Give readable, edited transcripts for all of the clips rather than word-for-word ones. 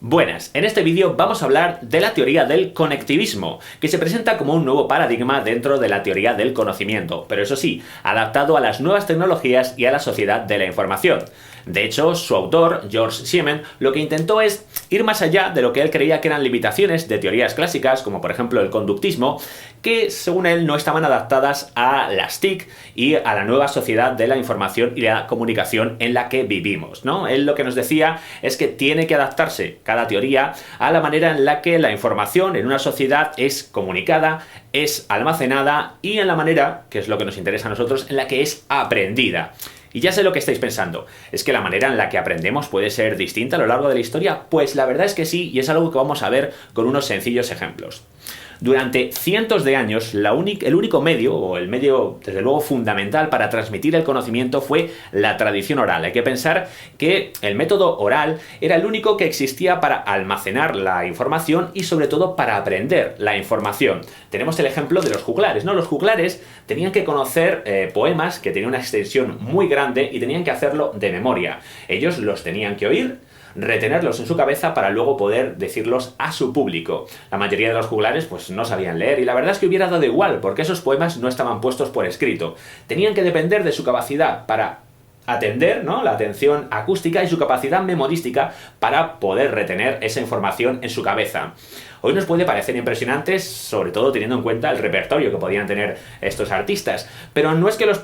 Buenas, en este vídeo vamos a hablar de la teoría del conectivismo, que se presenta como un nuevo paradigma dentro de la teoría del conocimiento, pero eso sí, adaptado a las nuevas tecnologías y a la sociedad de la información. De hecho, su autor, George Siemens, lo que intentó es ir más allá de lo que él creía que eran limitaciones de teorías clásicas, como por ejemplo el conductismo, que según él no estaban adaptadas a las TIC y a la nueva sociedad de la información y la comunicación en la que vivimos, ¿no? Él lo que nos decía es que tiene que adaptarse cada teoría a la manera en la que la información en una sociedad es comunicada, es almacenada y en la manera, que es lo que nos interesa a nosotros, en la que es aprendida. Y ya sé lo que estáis pensando, ¿es que la manera en la que aprendemos puede ser distinta a lo largo de la historia? Pues la verdad es que sí, y es algo que vamos a ver con unos sencillos ejemplos. Durante cientos de años, el único medio, o el medio desde luego fundamental para transmitir el conocimiento fue la tradición oral. Hay que pensar que el método oral era el único que existía para almacenar la información y sobre todo para aprender la información. Tenemos el ejemplo de los juglares, ¿no? Los juglares tenían que conocer poemas que tenían una extensión muy grande y tenían que hacerlo de memoria. Ellos los tenían que oír, retenerlos en su cabeza para luego poder decirlos a su público. La mayoría de los juglares pues no sabían leer y la verdad es que hubiera dado igual porque esos poemas no estaban puestos por escrito. Tenían que depender de su capacidad para atender, ¿no?, la atención acústica y su capacidad memorística para poder retener esa información en su cabeza. Hoy nos puede parecer impresionantes, sobre todo teniendo en cuenta el repertorio que podían tener estos artistas, pero no es que los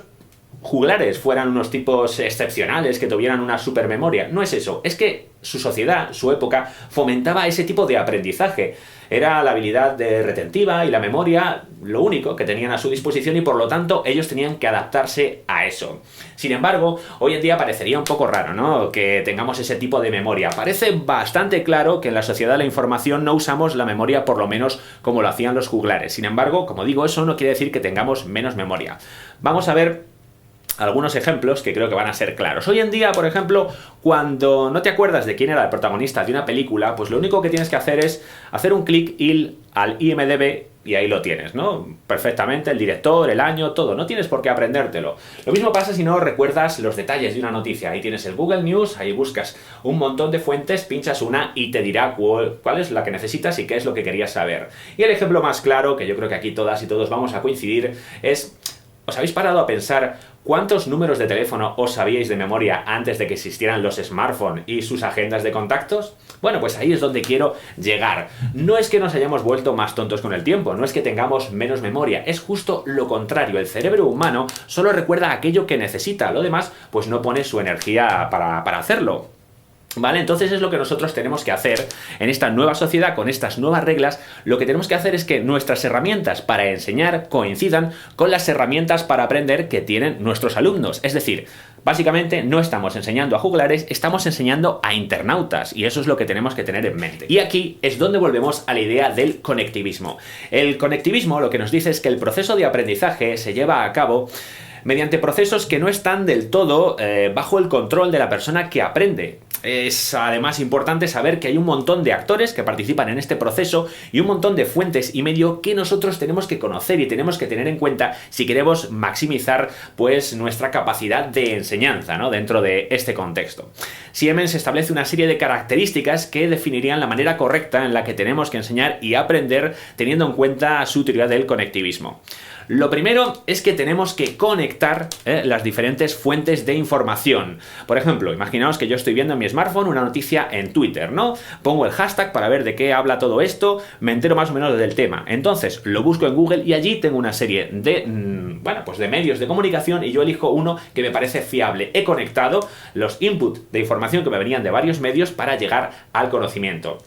juglares fueran unos tipos excepcionales que tuvieran una supermemoria, no es eso, es que su sociedad, su época, fomentaba ese tipo de aprendizaje. Era la habilidad retentiva y la memoria lo único que tenían a su disposición y por lo tanto ellos tenían que adaptarse a eso. Sin embargo, hoy en día parecería un poco raro, ¿no?, que tengamos ese tipo de memoria. Parece bastante claro que en la sociedad de la información no usamos la memoria por lo menos como lo hacían los juglares. Sin embargo, como digo, eso no quiere decir que tengamos menos memoria. Vamos a ver algunos ejemplos que creo que van a ser claros. Hoy en día, por ejemplo, cuando no te acuerdas de quién era el protagonista de una película, pues lo único que tienes que hacer es hacer un clic al IMDb y ahí lo tienes, ¿no? Perfectamente, el director, el año, todo. No tienes por qué aprendértelo. Lo mismo pasa si no recuerdas los detalles de una noticia. Ahí tienes el Google News, ahí buscas un montón de fuentes, pinchas una y te dirá cuál es la que necesitas y qué es lo que querías saber. Y el ejemplo más claro, que yo creo que aquí todas y todos vamos a coincidir, es: ¿os habéis parado a pensar cuántos números de teléfono os sabíais de memoria antes de que existieran los smartphones y sus agendas de contactos? Bueno, pues ahí es donde quiero llegar. No es que nos hayamos vuelto más tontos con el tiempo, no es que tengamos menos memoria, es justo lo contrario. El cerebro humano solo recuerda aquello que necesita, lo demás pues no pone su energía para hacerlo. ¿Vale? Entonces es lo que nosotros tenemos que hacer en esta nueva sociedad, con estas nuevas reglas. Lo que tenemos que hacer es que nuestras herramientas para enseñar coincidan con las herramientas para aprender que tienen nuestros alumnos. Es decir, básicamente no estamos enseñando a juglares, estamos enseñando a internautas, y eso es lo que tenemos que tener en mente. Y aquí es donde volvemos a la idea del conectivismo. El conectivismo lo que nos dice es que el proceso de aprendizaje se lleva a cabo mediante procesos que no están del todo bajo el control de la persona que aprende. Es además importante saber que hay un montón de actores que participan en este proceso y un montón de fuentes y medio que nosotros tenemos que conocer y tenemos que tener en cuenta si queremos maximizar pues nuestra capacidad de enseñanza, ¿no?, dentro de este contexto. Siemens establece una serie de características que definirían la manera correcta en la que tenemos que enseñar y aprender teniendo en cuenta su teoría del conectivismo. Lo primero es que tenemos que conectar las diferentes fuentes de información. Por ejemplo, imaginaos que yo estoy viendo en mi smartphone una noticia en Twitter, ¿no? Pongo el hashtag para ver de qué habla todo esto, me entero más o menos del tema. Entonces, lo busco en Google y allí tengo una serie de, de medios de comunicación y yo elijo uno que me parece fiable. He conectado los inputs de información que me venían de varios medios para llegar al conocimiento.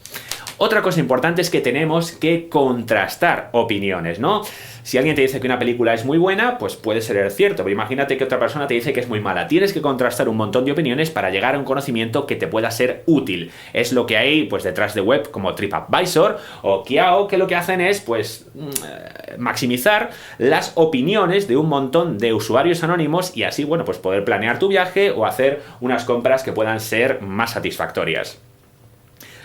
Otra cosa importante es que tenemos que contrastar opiniones, ¿no? Si alguien te dice que una película es muy buena, pues puede ser cierto, pero imagínate que otra persona te dice que es muy mala. Tienes que contrastar un montón de opiniones para llegar a un conocimiento que te pueda ser útil. Es lo que hay pues detrás de web como TripAdvisor o Kiao, que lo que hacen es pues maximizar las opiniones de un montón de usuarios anónimos y así, bueno, pues poder planear tu viaje o hacer unas compras que puedan ser más satisfactorias.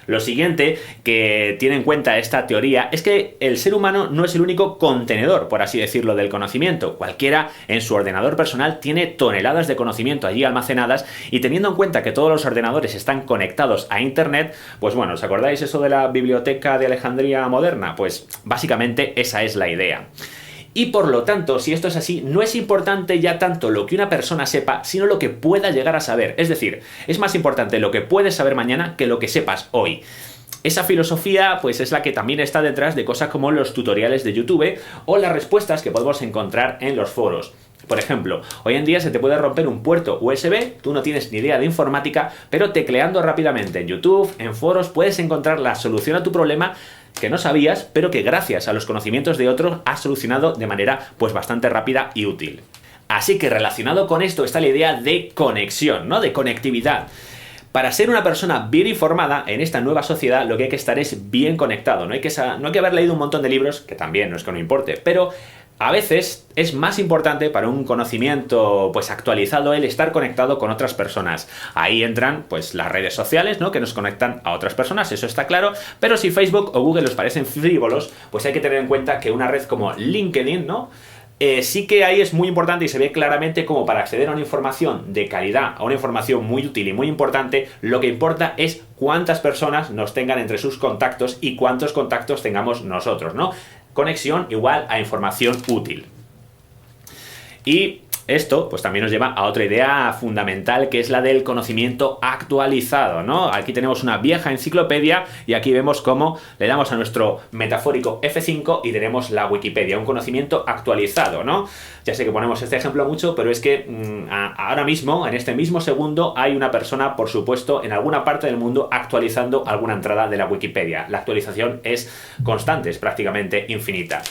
Lo siguiente que tiene en cuenta esta teoría es que el ser humano no es el único contenedor, por así decirlo, del conocimiento. Cualquiera en su ordenador personal tiene toneladas de conocimiento allí almacenadas, y teniendo en cuenta que todos los ordenadores están conectados a Internet, pues bueno, ¿os acordáis eso de la biblioteca de Alejandría moderna? Pues básicamente esa es la idea. Y por lo tanto, si esto es así, no es importante ya tanto lo que una persona sepa, sino lo que pueda llegar a saber. Es decir, es más importante lo que puedes saber mañana que lo que sepas hoy. Esa filosofía pues es la que también está detrás de cosas como los tutoriales de YouTube o las respuestas que podemos encontrar en los foros. Por ejemplo, hoy en día se te puede romper un puerto USB, tú no tienes ni idea de informática, pero tecleando rápidamente en YouTube, en foros, puedes encontrar la solución a tu problema que no sabías, pero que gracias a los conocimientos de otros has solucionado de manera pues bastante rápida y útil. Así que relacionado con esto está la idea de conexión, ¿no? De conectividad. Para ser una persona bien informada en esta nueva sociedad, lo que hay que estar es bien conectado. No hay que haber leído un montón de libros, que también no es que no importe, pero a veces es más importante para un conocimiento pues actualizado el estar conectado con otras personas. Ahí entran pues las redes sociales, ¿no? Que nos conectan a otras personas, eso está claro, pero si Facebook o Google os parecen frívolos, pues hay que tener en cuenta que una red como LinkedIn, ¿no? Sí que ahí es muy importante y se ve claramente como para acceder a una información de calidad, a una información muy útil y muy importante, lo que importa es cuántas personas nos tengan entre sus contactos y cuántos contactos tengamos nosotros, ¿no? Conexión igual a información útil. Y esto pues también nos lleva a otra idea fundamental, que es la del conocimiento actualizado, ¿no? Aquí tenemos una vieja enciclopedia y aquí vemos cómo le damos a nuestro metafórico F5 y tenemos la Wikipedia, un conocimiento actualizado, ¿no? Ya sé que ponemos este ejemplo mucho, pero es que ahora mismo, en este mismo segundo, hay una persona, por supuesto, en alguna parte del mundo actualizando alguna entrada de la Wikipedia. La actualización es constante, es prácticamente infinita.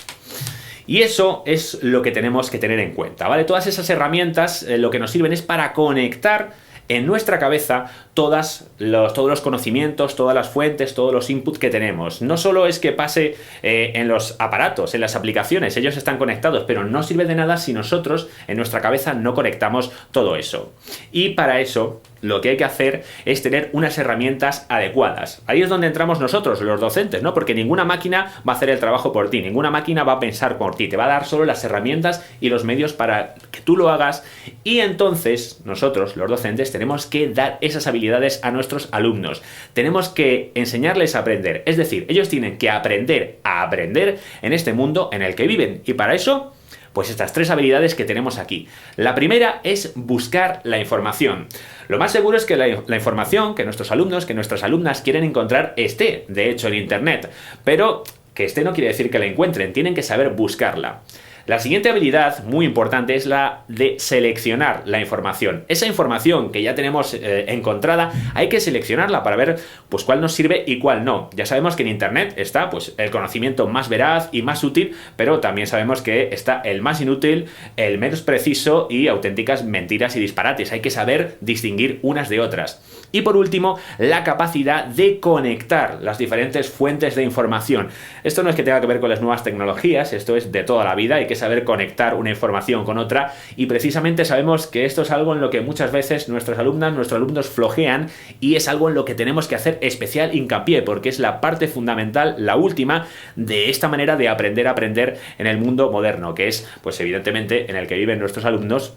Y eso es lo que tenemos que tener en cuenta, ¿vale? Todas esas herramientas lo que nos sirven es para conectar en nuestra cabeza todos los conocimientos, todas las fuentes, todos los inputs que tenemos. No solo es que pase en los aparatos, en las aplicaciones, ellos están conectados, pero no sirve de nada si nosotros en nuestra cabeza no conectamos todo eso. Y para eso lo que hay que hacer es tener unas herramientas adecuadas. Ahí es donde entramos nosotros, los docentes, ¿no? Porque ninguna máquina va a hacer el trabajo por ti, ninguna máquina va a pensar por ti, te va a dar solo las herramientas y los medios para que tú lo hagas, y entonces nosotros, los docentes, tenemos que dar esas habilidades a nuestros alumnos. Tenemos que enseñarles a aprender, es decir, ellos tienen que aprender a aprender en este mundo en el que viven, y para eso pues estas tres habilidades que tenemos aquí. La primera es buscar la información. Lo más seguro es que la información que nuestros alumnos, que nuestras alumnas quieren encontrar esté, de hecho, en Internet. Pero que esté no quiere decir que la encuentren, tienen que saber buscarla. La siguiente habilidad, muy importante, es la de seleccionar la información. Esa información que ya tenemos encontrada, hay que seleccionarla para ver pues cuál nos sirve y cuál no. Ya sabemos que en Internet está pues el conocimiento más veraz y más útil, pero también sabemos que está el más inútil, el menos preciso y auténticas mentiras y disparates. Hay que saber distinguir unas de otras. Y por último, la capacidad de conectar las diferentes fuentes de información. Esto no es que tenga que ver con las nuevas tecnologías, esto es de toda la vida, hay que saber conectar una información con otra, y precisamente sabemos que esto es algo en lo que muchas veces nuestras alumnas, nuestros alumnos flojean, y es algo en lo que tenemos que hacer especial hincapié, porque es la parte fundamental, la última, de esta manera de aprender a aprender en el mundo moderno, que es, pues evidentemente, en el que viven nuestros alumnos,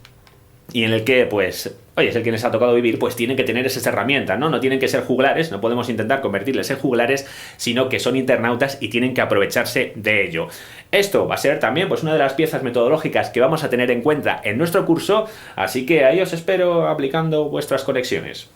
y en el que, pues, oye, es el que les ha tocado vivir, pues tienen que tener esas herramientas, ¿no? No tienen que ser juglares, no podemos intentar convertirles en juglares, sino que son internautas y tienen que aprovecharse de ello. Esto va a ser también, pues, una de las piezas metodológicas que vamos a tener en cuenta en nuestro curso, así que ahí os espero aplicando vuestras conexiones.